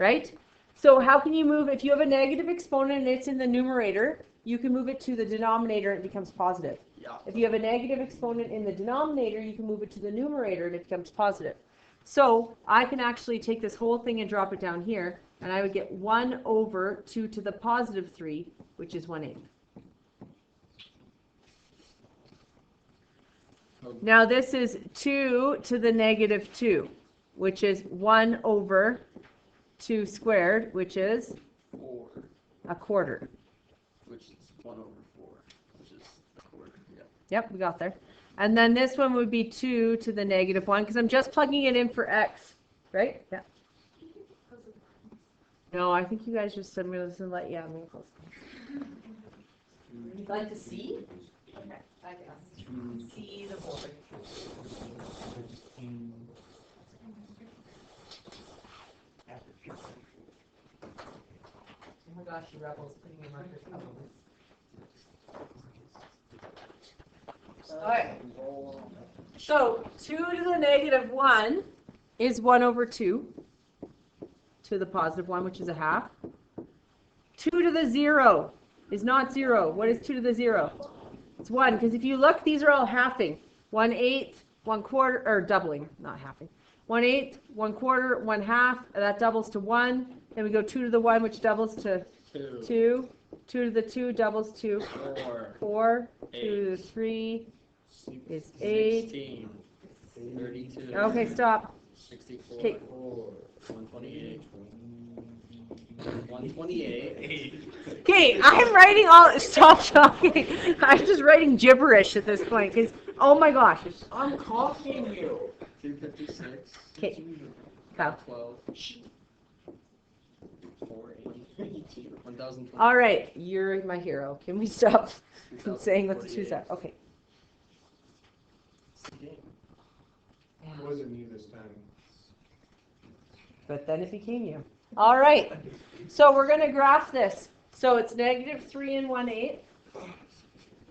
right? So how can you move, if you have a negative exponent and it's in the numerator, you can move it to the denominator and it becomes positive. Yeah. If you have a negative exponent in the denominator, you can move it to the numerator and it becomes positive. So I can actually take this whole thing and drop it down here, and I would get 1 over 2 to the positive 3, which is 1/8. Now this is 2 to the negative 2, which is 1 over 2 squared, which is 4, a quarter. which is 1 over 4, which is a quarter. Yeah. Yep, we got there. And then this one would be 2 to the negative 1, because I'm just plugging it in for x, right? Yeah. No, I think you guys just said, I'm going to let, yeah, I'm going to close. You'd like to see? Okay, I guess. See the board. Oh my gosh, you rebels putting your markers up. Alright. So 2 to the negative 1 is 1 over 2 to the positive 1, which is a half. 2 to the 0 is not 0. What is 2 to the 0? It's 1, because if you look, these are all halving. 1/8, 1/4, or doubling, not halving. 1/8, 1/4, 1/2, that doubles to 1. Then we go 2 to the 1, which doubles to 2. 2 to the 2 doubles to 4. 2 to the 3 is 8. 16, 32. Okay, stop. 64. Okay. 128. 128. Okay, I'm writing all. Stop talking. I'm just writing gibberish at this point. Cause, oh my gosh. I'm copying you. 256. Okay. Go. 12. 480. 1020. All right, you're my hero. Can we stop saying what the twos are? Okay. It wasn't me this time. But then it became you. All right. So we're going to graph this. So it's negative 3 and 1/8.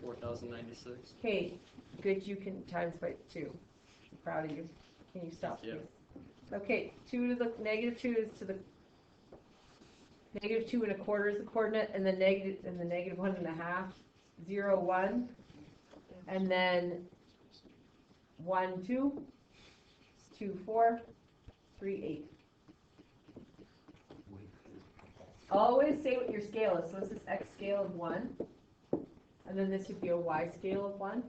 4096. Okay, good. You can times by 2. I'm proud of you. Can you stop? Yeah. Please? Okay, 2 to the negative 2 is to the negative 2 and a quarter is the coordinate, and the negative 1 1/2, 0 1, and then 1 2, 2 4, 3 8. Always say what your scale is. So this is x scale of 1, and then this would be a y scale of 1.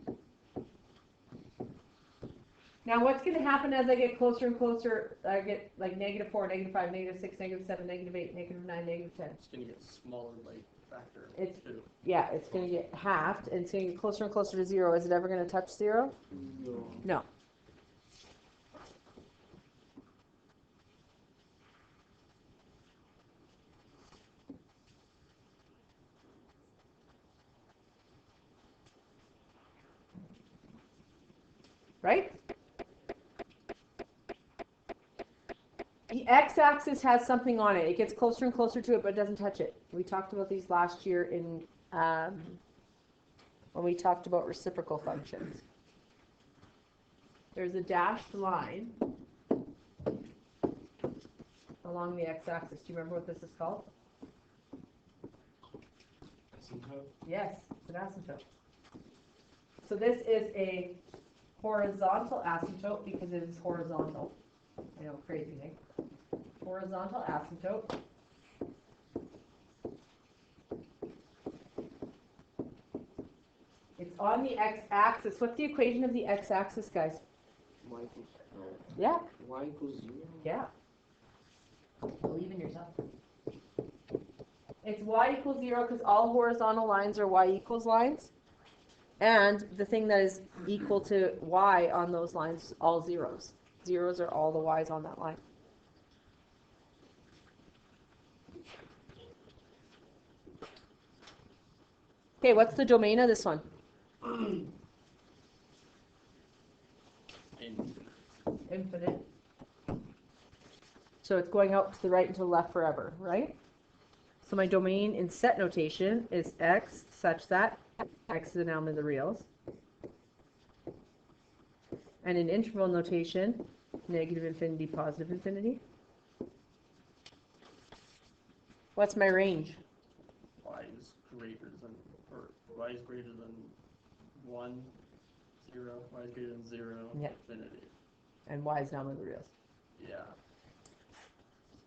Now what's going to happen as I get closer and closer, I get like negative 4, negative 5, negative 6, negative 7, negative 8, negative 9, negative 10. It's going to get smaller by factor of It's- 2. Yeah, it's going to get halved, and it's going to get closer and closer to 0. Is it ever going to touch 0? No. Right? The x-axis has something on it. It gets closer and closer to it, but it doesn't touch it. We talked about these last year in when we talked about reciprocal functions. There's a dashed line along the x-axis. Do you remember what this is called? Asymptote? Yes, it's an asymptote. So this is a horizontal asymptote because it is horizontal. I know, crazy thing. Horizontal asymptote. It's on the x-axis. What's the equation of the x-axis, guys? Y equals Yeah. Y equals 0. Yeah. Believe in yourself. It's y equals 0 because all horizontal lines are y equals lines. And the thing that is equal to y on those lines is all zeros. Zeros are all the y's on that line. Okay, what's the domain of this one? Infinite. So it's going out to the right and to the left forever, right? So my domain in set notation is x such that x is an element of the reals. And in interval notation, negative infinity, positive infinity. What's my range? y is greater than, or y is greater than 1, 0, y is greater than 0, Yeah. infinity. And y is nominally the reals. Yeah.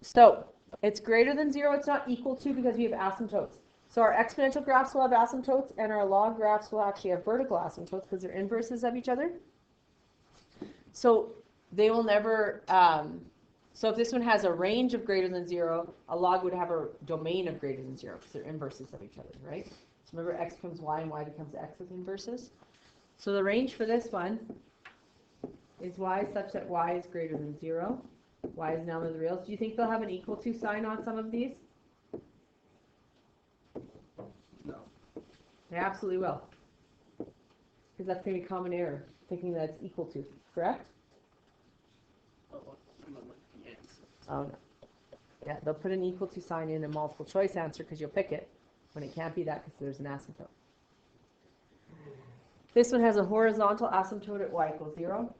So it's greater than 0. It's not equal to because we have asymptotes. So our exponential graphs will have asymptotes, and our log graphs will actually have vertical asymptotes because they're inverses of each other. So they will never, so if this one has a range of greater than 0, a log would have a domain of greater than 0 because they're inverses of each other, right? So remember, x becomes y and y becomes x with inverses. So the range for this one is y such that y is greater than 0. Y is nominally the reals. Do you think they'll have an equal to sign on some of these? No. They absolutely will. Because that's going to be common error, thinking that it's equal to, correct? Oh, what? I'm not looking at the answer. Oh, no. Yeah, they'll put an equal to sign in a multiple choice answer because you'll pick it when it can't be that because there's an asymptote. This one has a horizontal asymptote at y equals 0.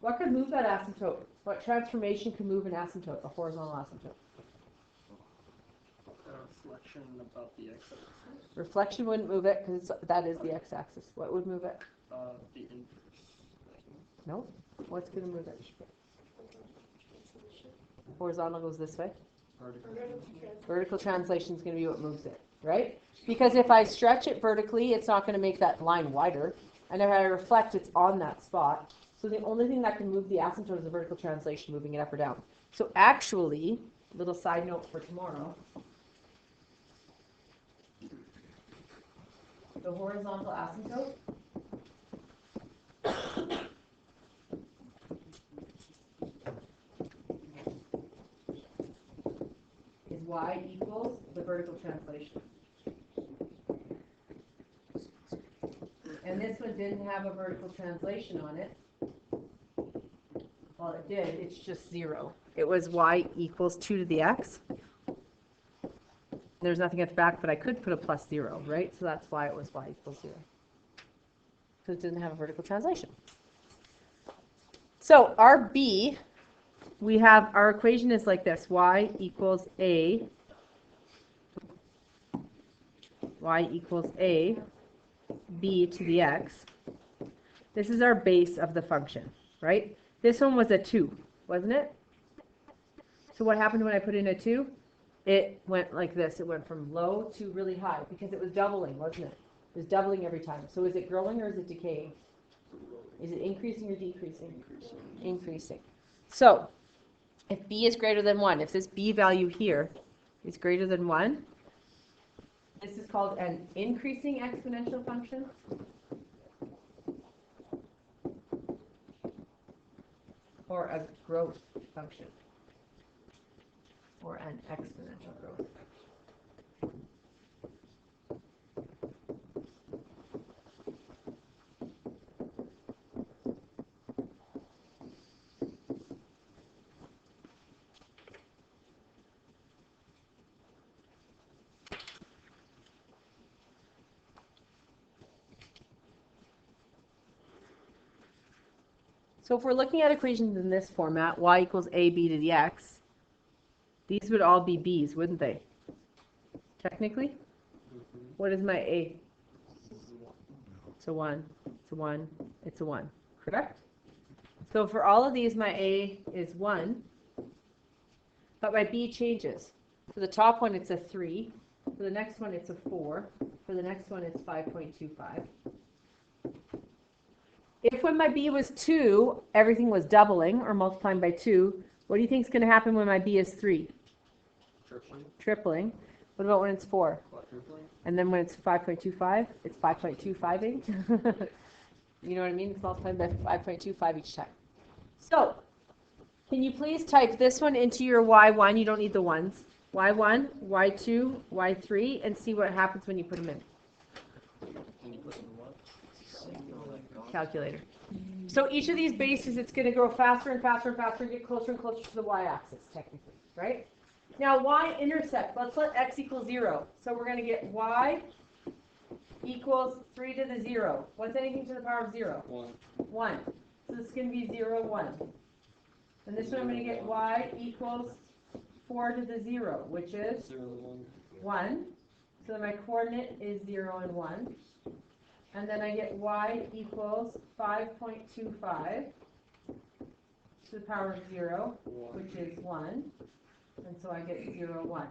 What could move that asymptote? What transformation could move an asymptote, a horizontal asymptote? Reflection about the x-axis. Reflection wouldn't move it because that is the x-axis. What would move it? The inverse. No. What's going to move it? Horizontal goes this way. Vertical translation is going to be what moves it, right? Because if I stretch it vertically, it's not going to make that line wider. And if I reflect, it's on that spot. So the only thing that can move the asymptote is the vertical translation, moving it up or down. So actually, little side note for tomorrow, the horizontal asymptote is y equals the vertical translation. And this one didn't have a vertical translation on it. Well, it did. It's just 0. It was y equals 2 to the x. There's nothing at the back, but I could put a plus 0, right? So that's why it was y equals 0. Because it didn't have a vertical translation. So our b, we have, our equation is like this. Y equals a b to the x. This is our base of the function, right? This one was a 2, wasn't it? So what happened when I put in a 2? It went like this. It went from low to really high because it was doubling, wasn't it? It was doubling every time. So is it growing or is it decaying? Is it increasing or decreasing? Increasing. So if b is greater than 1, if this b value here is greater than 1, this is called an increasing exponential function. Or a growth function. Or an exponential growth. So if we're looking at equations in this format, y equals ab to the x, these would all be b's, wouldn't they? Technically? What is my a? It's a 1. It's a 1. It's a 1. Correct? So for all of these, my a is 1, but my b changes. For the top one, it's a 3. For the next one, it's a 4. For the next one, it's 5.25. If when my b was 2, everything was doubling or multiplying by 2, what do you think is going to happen when my b is 3? Tripling. Tripling. What about when it's 4? Quadrupling. And then when it's 5.25, it's 5.25ing. You know what I mean? It's multiplied by 5.25 each time. So, can you please type this one into your y1? You don't need the ones. y1, y2, y3, and see what happens when you put them in. Can you put in what? Calculator. So each of these bases, it's going to grow faster and faster and faster and get closer and closer to the y-axis, technically, right? Now, y-intercept, let's let x equal 0. So we're going to get y equals 3 to the 0. What's anything to the power of 0? 1. 1. So this is going to be 0, 1. And this one I'm going to get y equals 4 to the 0, which is 0, 1. So my coordinate is 0 and 1. And then I get y equals 5.25 to the power of 0, 1. which is 1. And so I get 0, 1.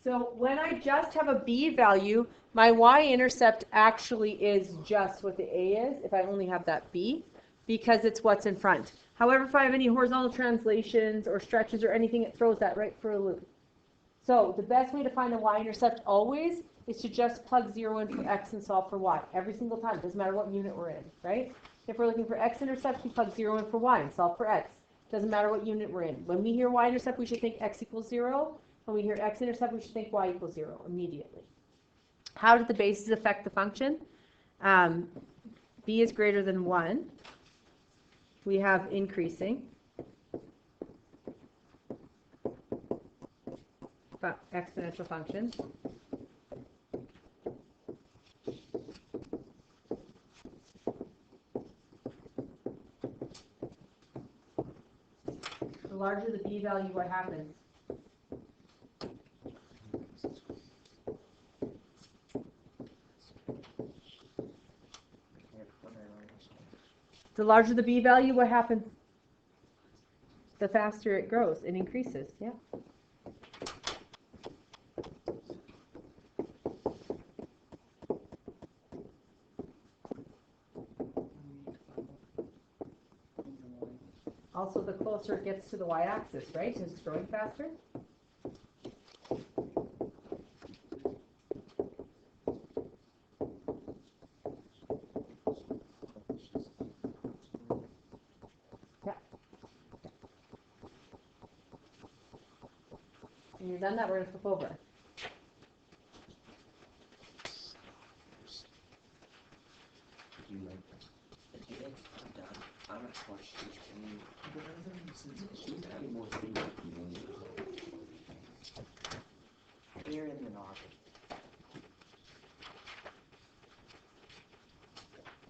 So when I just have a b value, my y-intercept actually is just what the a is, if I only have that b, because it's what's in front. However, if I have any horizontal translations or stretches or anything, it throws that right for a loop. So the best way to find the y-intercept always is to just plug 0 in for x and solve for y every single time. Doesn't matter what unit we're in, right? If we're looking for x-intercept, we plug 0 in for y and solve for x. Doesn't matter what unit we're in. When we hear y-intercept, we should think x equals 0. When we hear x-intercept, we should think y equals 0 immediately. How did the bases affect the function? B is greater than 1. We have increasing. Exponential function. The larger the b value, what happens? The larger the b value, what happens? The faster it grows, it increases, yeah. Also, the closer it gets to the y-axis, right? Because it's growing faster. Yeah. When you're done that, we're going to flip over.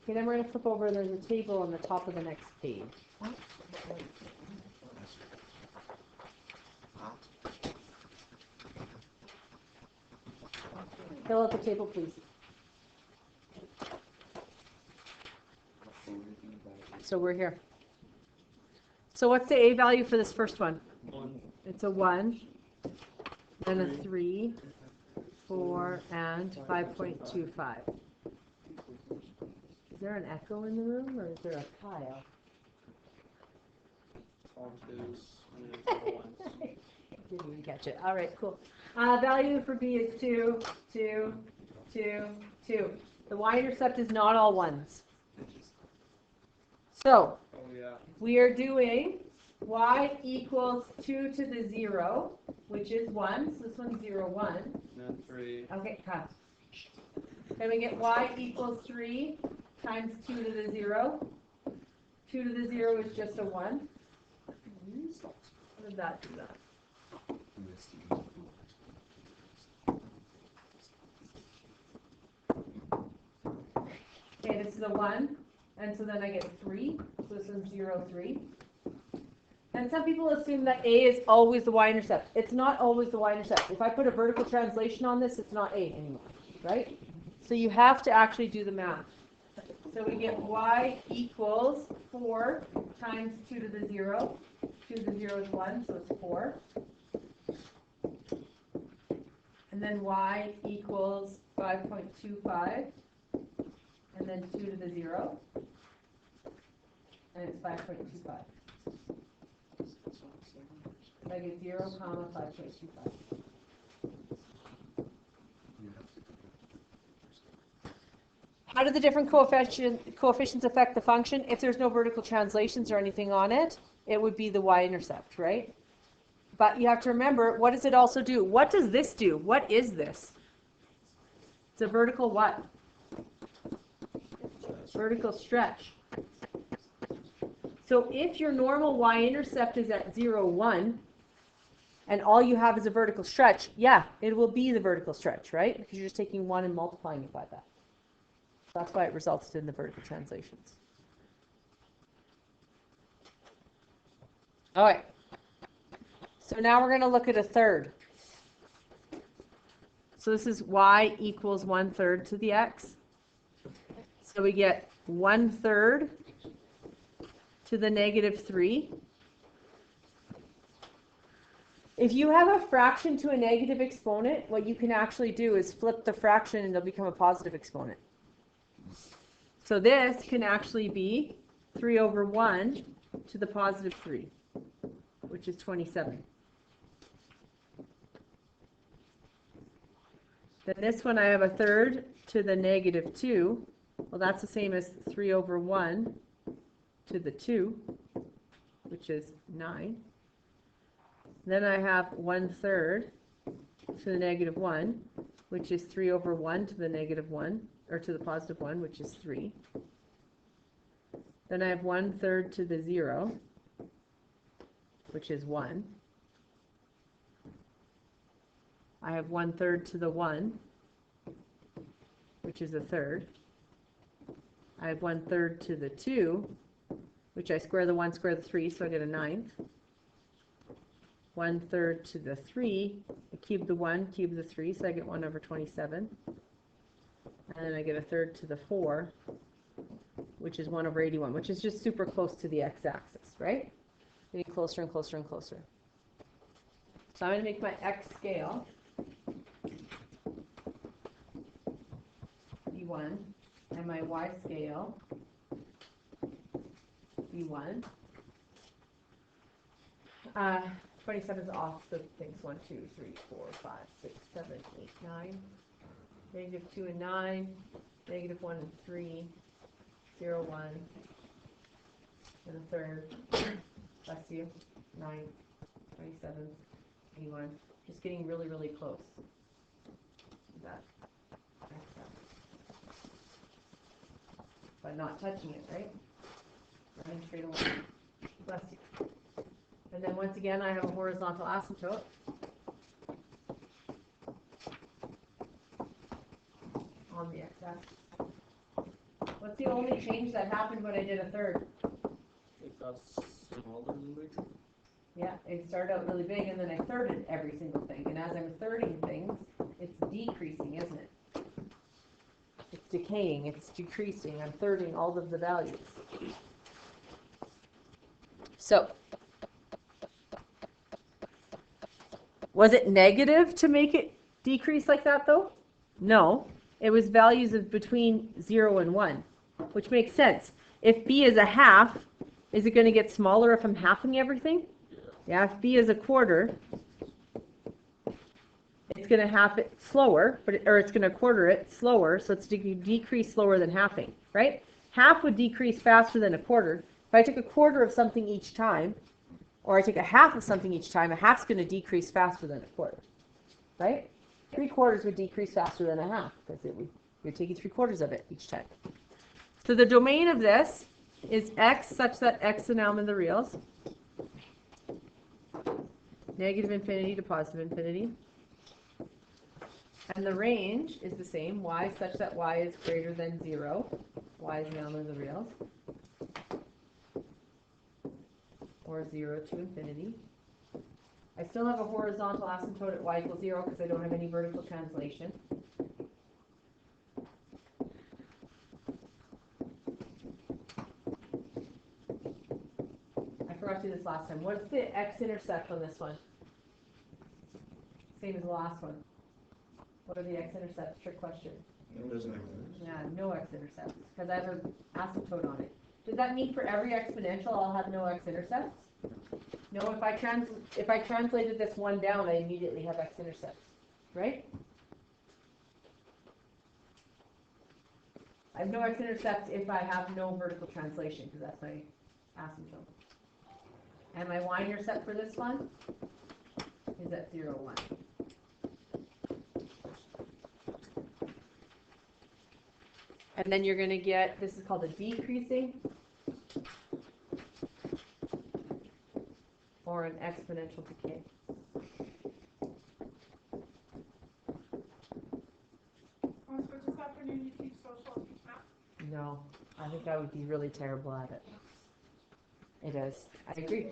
Okay, then we're going to flip over. There's a table on the top of the next page. Fill out the table, please. So we're here. So what's the a value for this first one? 1. It's a 1, then a 3, 4, and 5.25. Is there an echo in the room, or is there a tile? All 2s and all 1s. Didn't even catch it. All right, cool. Value for b is 2, 2, 2, 2. The y-intercept is not all 1s. So Oh, yeah. we are doing y equals 2 to the 0, which is 1. So this one's 0, 1. And then 3. Okay, cut. Then we get y equals 3 times 2 to the 0. 2 to the 0 is just a 1. What did that do that? Okay, this is a 1, and so then I get 3. So this one's 0, 3. And some people assume that a is always the y-intercept. It's not always the y-intercept. If I put a vertical translation on this, it's not a anymore, right? So you have to actually do the math. So we get y equals 4 times 2 to the 0. 2 to the 0 is 1, so it's 4. And then y equals 5.25. And then 2 to the 0. And it's 5.25. I get 0, comma 5.25. How do the different coefficients affect the function? If there's no vertical translations or anything on it, it would be the y-intercept, right? But you have to remember, what does it also do? What does this do? What is this? It's a vertical what? Vertical stretch. So if your normal y-intercept is at 0, 1, and all you have is a vertical stretch, yeah, it will be the vertical stretch, right? Because you're just taking 1 and multiplying it by that. That's why it results in the vertical translations. All right. So now we're going to look at a third. So this is y equals 1/3 to the x. So we get 1/3 to the -3. If you have a fraction to a negative exponent, what you can actually do is flip the fraction and it'll become a positive exponent. So this can actually be 3/1 to the +3, which is 27. Then this one I have 1/3 to the -2. Well, that's the same as 3/1 to the 2, which is 9. Then I have 1/3 to the -1, which is 3/1 to the -1, or to the +1, which is 3. Then I have 1/3 to the 0, which is 1. I have 1/3 to the 1, which is 1/3. I have 1/3 to the 2, which I square the 1, square the 3, so I get a 9th. 1/3 to the 3, I cube the 1, cube the 3, so I get 1/27. And then I get 1/3 to the 4, which is 1/81, which is just super close to the x-axis, right? Getting closer and closer and closer. So I'm going to make my x scale B1 and my y scale B1. 27 is off the things. 1, 2, 3, 4, 5, 6, 7, 8, 9. -2 and 9. -1 and 3. 0, 1. And 1/3. Bless you. 9, 27, 81. Just getting really, really close. That. But not touching it, right? Running straight along. Bless you. And then once again, I have a horizontal asymptote. On the x-axis. What's the only change that happened when I did 1/3? It got smaller than big. Yeah, it started out really big, and then I thirded every single thing. And as I'm thirding things, it's decreasing, isn't it? It's decaying, it's decreasing. I'm thirding all of the values. So, was it negative to make it decrease like that, though? No. It was values of between 0 and 1, which makes sense. If b is 1/2, is it going to get smaller if I'm halving everything? Yeah, if b is 1/4, it's going to half it slower, or it's going to quarter it slower, so it's going to decrease slower than halving, right? Half would decrease faster than 1/4. If I took 1/4 of something each time, or I take 1/2 of something each time, 1/2's going to decrease faster than 1/4, right? 3/4 would decrease faster than 1/2 because you're taking 3/4 of it each time. So the domain of this is x such that x and m in the reals, -infinity to +infinity. And the range is the same, y such that y is greater than 0, y is now in the reals, or 0 to infinity. I still have a horizontal asymptote at y equals 0 because I don't have any vertical translation. I forgot to do this last time. What's the x-intercept on this one? Same as the last one. What are the x-intercepts? Trick question. It doesn't have that. Yeah, no x-intercepts because I have an asymptote on it. Does that mean for every exponential I'll have no x-intercepts? No, if I translated this one down, I immediately have x-intercepts, right? I have no x-intercepts if I have no vertical translation because that's my asymptote. And my y-intercept for this one is at 0, 1. And then you're going to get, this is called a decreasing or an exponential decay. So this afternoon you teach social and math? No, I think I would be really terrible at it. It is. I agree.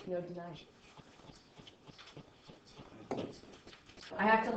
No deny. I have to